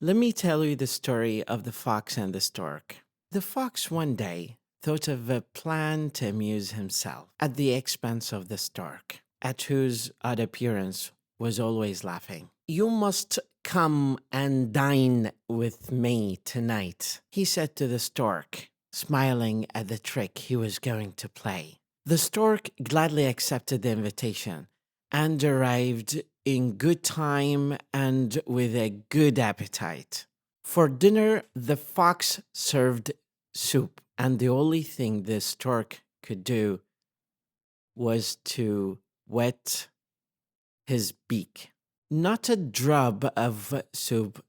Let me tell you the story of the fox and the stork. The fox one day thought of a plan to amuse himself at the expense of the stork, at whose odd appearance was always laughing. "You must come and dine with me tonight," he said to the stork, smiling at the trick he was going to play. The stork gladly accepted the invitation and arrived in good time and with a good appetite. For dinner, the fox served soup, and the only thing the stork could do was to wet his beak. Not a drop of soup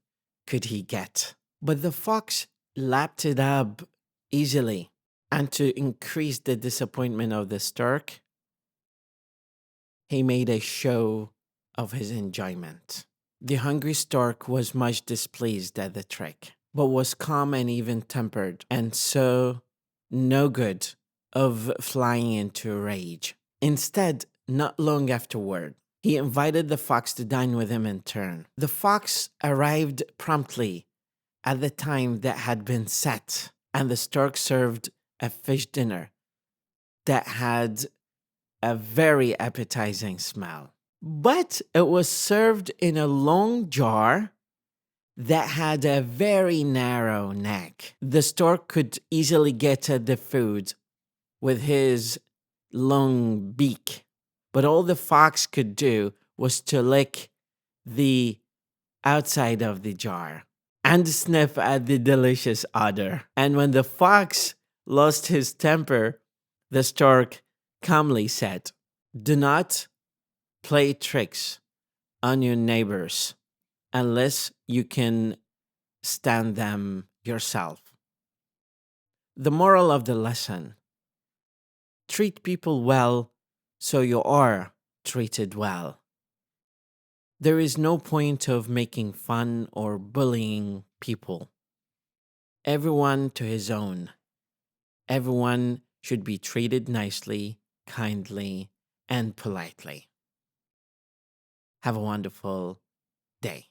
could he get, but the fox lapped it up easily. And to increase the disappointment of the stork, he made a show of his enjoyment. The hungry stork was much displeased at the trick, but was calm and even-tempered, and so no good of flying into a rage. Instead, not long afterward, he invited the fox to dine with him in turn. The fox arrived promptly at the time that had been set, and the stork served a fish dinner that had a very appetizing smell. But it was served in a long jar that had a very narrow neck. The stork could easily get at the food with his long beak, but all the fox could do was to lick the outside of the jar and sniff at the delicious odor. And when the fox lost his temper, the stork calmly said, "Do not play tricks on your neighbors unless you can stand them yourself." The moral of the lesson: treat people well so you are treated well. There is no point of making fun or bullying people. Everyone to his own. Everyone should be treated nicely, kindly, and politely. Have a wonderful day.